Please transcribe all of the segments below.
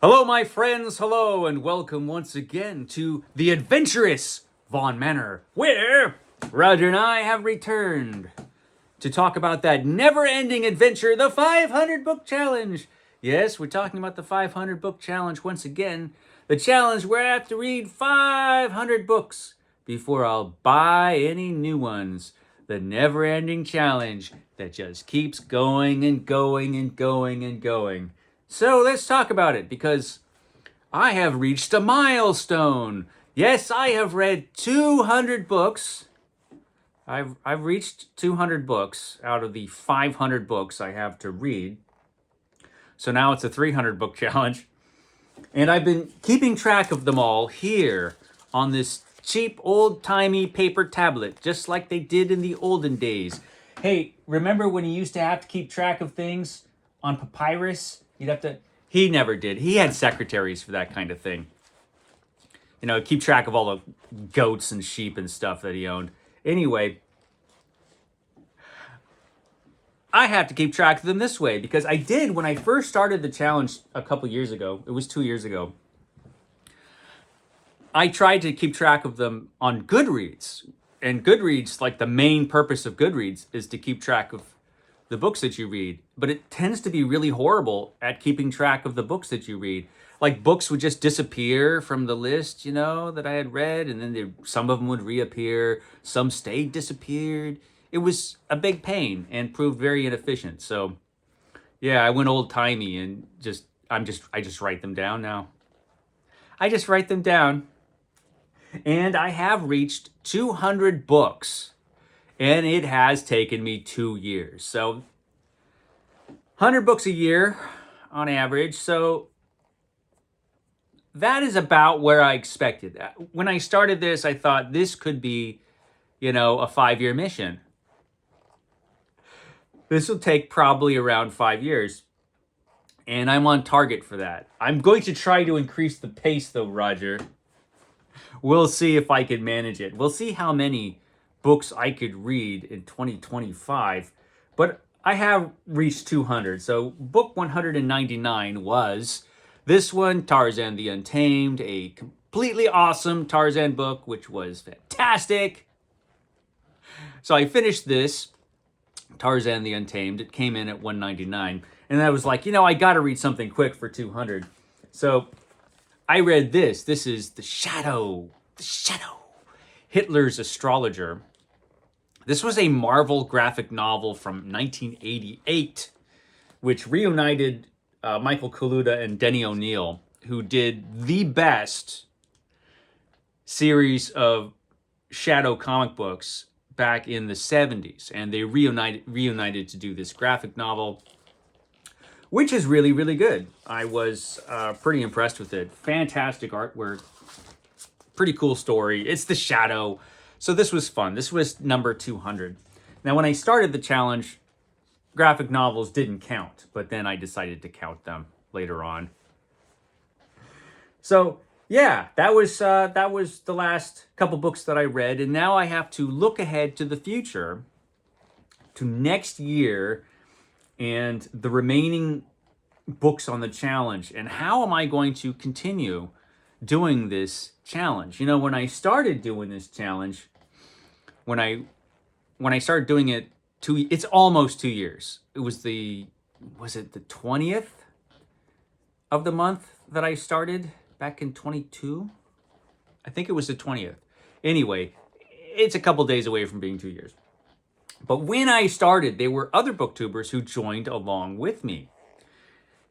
Hello, my friends. Hello, and welcome once again to the adventurous Vaughn Manor, where Roger and I have returned to talk about that never-ending adventure, the 500 Book Challenge. Yes, we're talking about the 500 Book Challenge once again. The challenge where I have to read 500 books before I'll buy any new ones. The never-ending challenge that just keeps going and going and going and going. So let's talk about it because I have reached a milestone. Yes, I have read 200 books. I've reached 200 books out of the 500 books I have to read. So now it's a 300 book challenge. And I've been keeping track of them all here on this cheap old-timey paper tablet, just like they did in the olden days. Hey, remember when you used to have to keep track of things on papyrus? You'd have to... He never did. He had secretaries for that kind of thing. You know, keep track of all the goats and sheep and stuff that he owned. Anyway, I have to keep track of them this way because I did when I first started the challenge a couple years ago. It was 2 years ago. I tried to keep track of them on Goodreads. And Goodreads, like the main purpose of Goodreads is to keep track of the books that you read, but it tends to be really horrible at keeping track of the books that you read. Like books would just disappear from the list, you know, that I had read, and then some of them would reappear, some stayed disappeared. It was a big pain and proved very inefficient. So, yeah, I went old-timey and I just write them down now. I just write them down. And I have reached 200 books. And it has taken me 2 years. So 100 books a year on average. So that is about where I expected. When I started this, I thought this could be, a 5-year mission. This will take probably around 5 years. And I'm on target for that. I'm going to try to increase the pace though, Roger. We'll see if I can manage it. We'll see how many books I could read in 2025, but I have reached 200. So book 199 was this one, Tarzan the Untamed, a completely awesome Tarzan book, which was fantastic. So I finished this, Tarzan the Untamed. It came in at 199, and I was like, I got to read something quick for 200. So I read this. This is The Shadow, Hitler's Astrologer. This was a Marvel graphic novel from 1988, which reunited Michael Kaluta and Denny O'Neil, who did the best series of Shadow comic books back in the 70s. And they reunited to do this graphic novel, which is really, really good. I was pretty impressed with it. Fantastic artwork. Pretty cool story. It's The Shadow. So this was fun. This was number 200. Now, when I started the challenge, graphic novels didn't count, but then I decided to count them later on. So, yeah, that was the last couple books that I read, and now I have to look ahead to the future, to next year, and the remaining books on the challenge, and how am I going to continue doing this challenge? When I started doing this challenge, when I started doing it, it's almost 2 years. Was it the 20th of the month that I started back in 22? I think it was the 20th. Anyway, it's a couple days away from being 2 years. But when I started, there were other booktubers who joined along with me.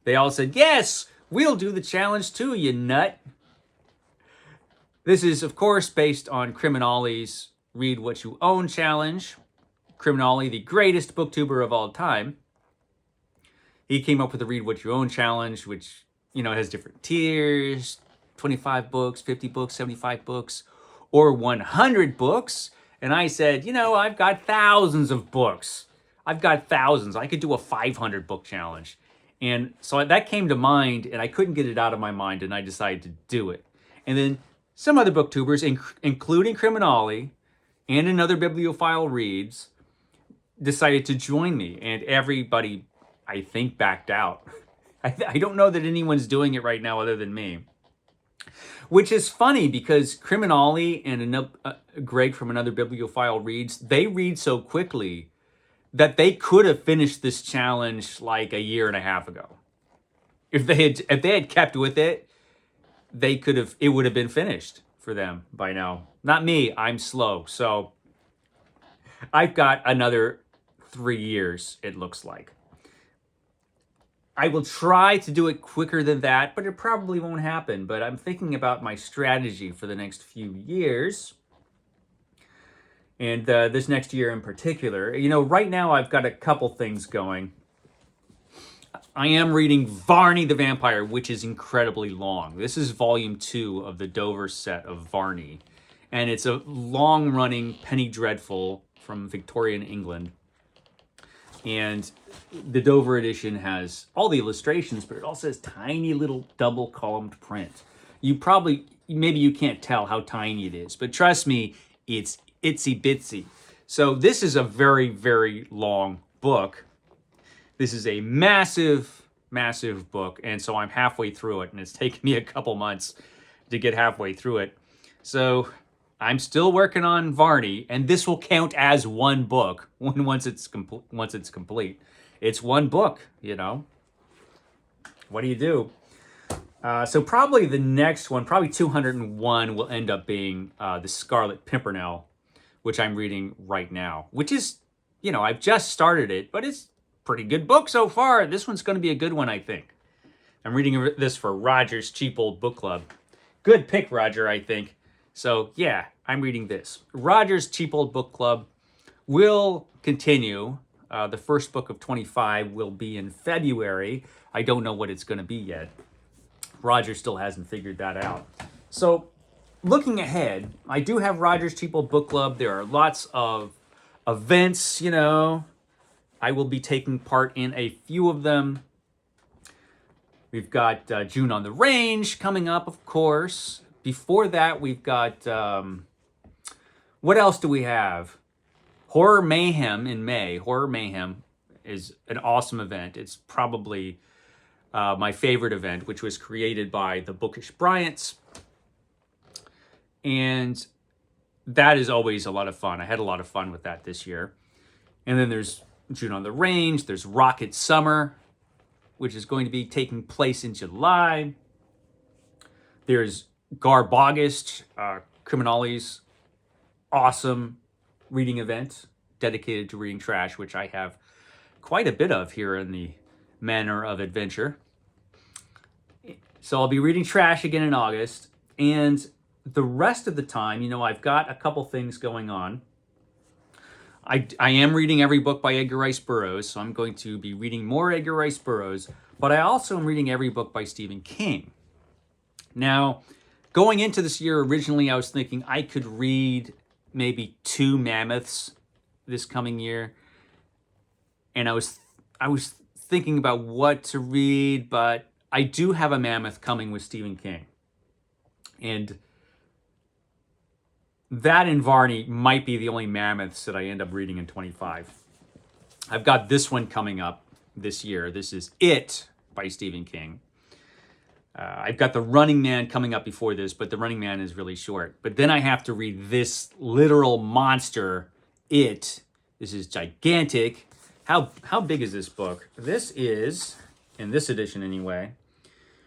They all said, yes, we'll do the challenge too, you nut. This is, of course, based on CriminOlly's Read What You Own challenge. CriminOlly, the greatest booktuber of all time. He came up with the Read What You Own challenge, which, has different tiers, 25 books, 50 books, 75 books, or 100 books. And I said, I've got thousands of books. I've got thousands. I could do a 500 book challenge. And so that came to mind, and I couldn't get it out of my mind, and I decided to do it. And then some other booktubers, including CriminOlly and another Bibliophile Reads, decided to join me. And everybody, I think, backed out. I don't know that anyone's doing it right now other than me. Which is funny because CriminOlly and Greg from Another Bibliophile reads, they read so quickly that they could have finished this challenge like a year and a half ago. If they had kept with it, it would have been finished for them by now. Not me, I'm slow. So I've got another 3 years, it looks like. I will try to do it quicker than that, but it probably won't happen. But I'm thinking about my strategy for the next few years. And this next year in particular. You know, right now I've got a couple things going. I am reading Varney the Vampire, which is incredibly long. This is volume 2 of the Dover set of Varney. And it's a long-running penny dreadful from Victorian England. And the Dover edition has all the illustrations, but it also has tiny little double-columned print. Maybe you can't tell how tiny it is, but trust me, it's itsy-bitsy. So this is a very, very long book. This is a massive, massive book, and so I'm halfway through it, and it's taken me a couple months to get halfway through it. So I'm still working on Varney, and this will count as one book once it's complete. It's one book, you know. What do you do? So probably the next one, probably 201, will end up being The Scarlet Pimpernel, which I'm reading right now, which is, you know, I've just started it, but it's a pretty good book so far. This one's going to be a good one, I think. I'm reading this for Roger's Cheap Old Book Club. Good pick, Roger, I think. So, yeah, I'm reading this. Roger's Cheap Old Book Club will continue. The first book of 25 will be in February. I don't know what it's going to be yet. Roger still hasn't figured that out. So, looking ahead, I do have Roger's Cheap Old Book Club. There are lots of events, you know. I will be taking part in a few of them. We've got June on the Range coming up, of course. Before that, we've got, what else do we have? Horror Mayhem in May. Horror Mayhem is an awesome event. It's probably my favorite event, which was created by the Bookish Bryants. And that is always a lot of fun. I had a lot of fun with that this year. And then there's June on the Range. There's Rocket Summer, which is going to be taking place in July. There's Garbogist, CriminOlly's awesome reading event dedicated to reading trash, which I have quite a bit of here in the Manor of Adventure. So I'll be reading trash again in August. And the rest of the time, you know, I've got a couple things going on. I am reading every book by Edgar Rice Burroughs, so I'm going to be reading more Edgar Rice Burroughs, but I also am reading every book by Stephen King. Now, going into this year, originally I was thinking I could read maybe 2 mammoths this coming year. And I was thinking about what to read, but I do have a mammoth coming with Stephen King. And that and Varney might be the only mammoths that I end up reading in 25. I've got this one coming up this year. This is It by Stephen King. I've got The Running Man coming up before this, but The Running Man is really short. But then I have to read this literal monster, It. This is gigantic. How big is this book? This is, in this edition anyway,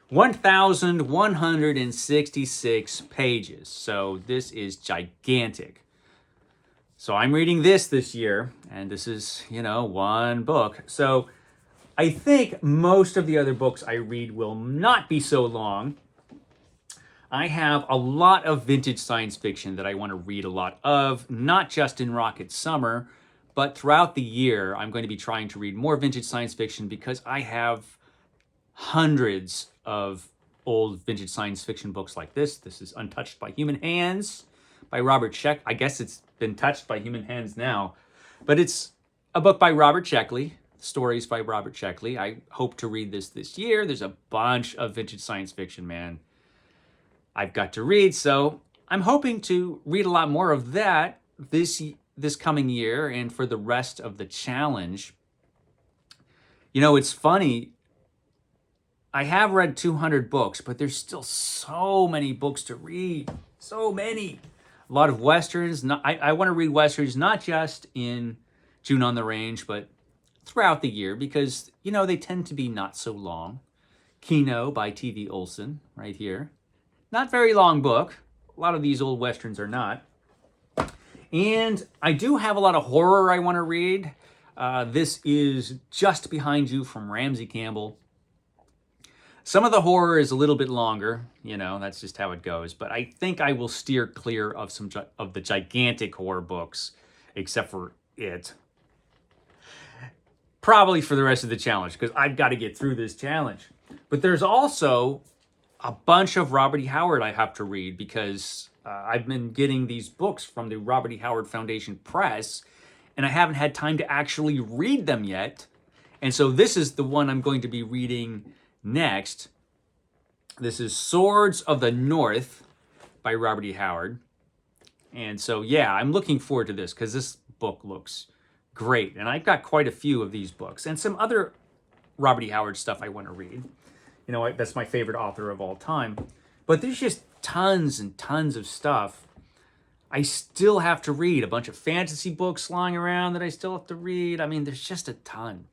1,166 pages. So this is gigantic. So I'm reading this year, and this is, you know, one book. So I think most of the other books I read will not be so long. I have a lot of vintage science fiction that I want to read a lot of, not just in Rocket Summer, but throughout the year. I'm going to be trying to read more vintage science fiction because I have hundreds of old vintage science fiction books like this. This is Untouched by Human Hands by Robert Sheck. I guess it's been touched by human hands now, but it's a book by Robert Sheckley. Stories by Robert Sheckley. I hope to read this year. There's a bunch of vintage science fiction, man, I've got to read. So I'm hoping to read a lot more of that this coming year and for the rest of the challenge. You know, it's funny. I have read 200 books, but there's still so many books to read. So many. A lot of Westerns. I want to read Westerns not just in June on the Range, but throughout the year because, you know, they tend to be not so long. Kino by T.V. Olson, right here. Not very long book. A lot of these old Westerns are not. And I do have a lot of horror I want to read. This is Just Behind You from Ramsey Campbell. Some of the horror is a little bit longer, you know, that's just how it goes. But I think I will steer clear of some of the gigantic horror books, except for it. Probably for the rest of the challenge, because I've got to get through this challenge. But there's also a bunch of Robert E. Howard I have to read because I've been getting these books from the Robert E. Howard Foundation Press, and I haven't had time to actually read them yet. And so this is the one I'm going to be reading next. This is Swords of the North by Robert E. Howard. And so, yeah, I'm looking forward to this because this book looks great. And I've got quite a few of these books and some other Robert E. Howard stuff I want to read. You know, that's my favorite author of all time. But there's just tons and tons of stuff I still have to read. A bunch of fantasy books lying around that I still have to read. I mean, there's just a ton.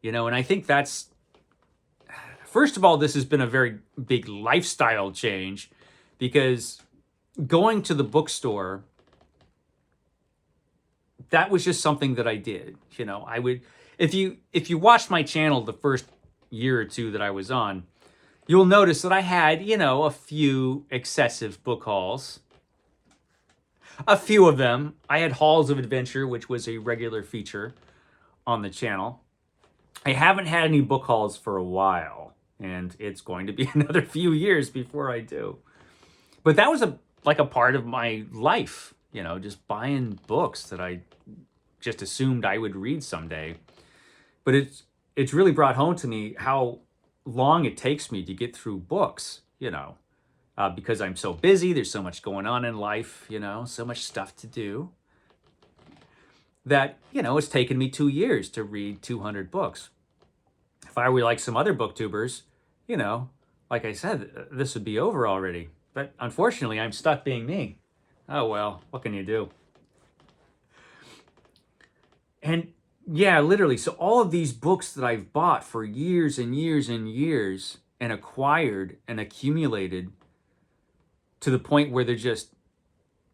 You know, and I think that's... First of all, this has been a very big lifestyle change because going to the bookstore, that was just something that I did. You know, I would, if you watched my channel the first year or two that I was on, you'll notice that I had, you know, a few excessive book hauls. A few of them. I had Halls of Adventure, which was a regular feature on the channel. I haven't had any book hauls for a while. And it's going to be another few years before I do. But that was like a part of my life, you know, just buying books that I just assumed I would read someday. But it's really brought home to me how long it takes me to get through books, you know, because I'm so busy. There's so much going on in life, you know, so much stuff to do that, you know, it's taken me 2 years to read 200 books. If I were like some other booktubers, you know, like I said, this would be over already. But unfortunately, I'm stuck being me. Oh, well, what can you do? And yeah, literally, so all of these books that I've bought for years and years and years and acquired and accumulated to the point where they're just,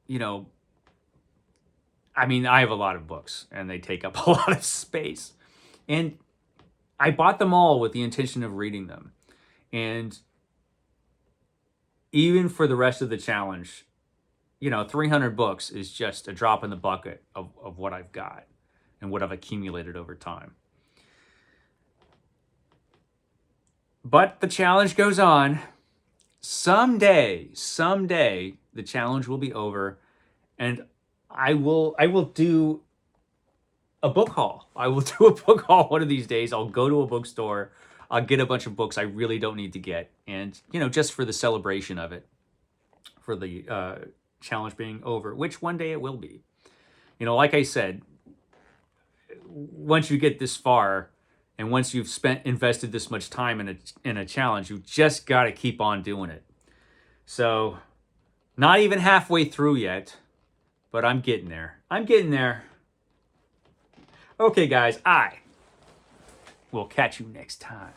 you know, I mean, I have a lot of books and they take up a lot of space. And I bought them all with the intention of reading them. And even for the rest of the challenge, you know, 300 books is just a drop in the bucket of what I've got and what I've accumulated over time. But the challenge goes on. Someday, the challenge will be over and I will do a book haul. I will do a book haul one of these days. I'll go to a bookstore. I'll get a bunch of books I really don't need to get. And, you know, just for the celebration of it, for the challenge being over, which one day it will be. You know, like I said, once you get this far and once you've invested this much time in a challenge, you just got to keep on doing it. So, not even halfway through yet, but I'm getting there. I'm getting there. Okay, guys, I will catch you next time.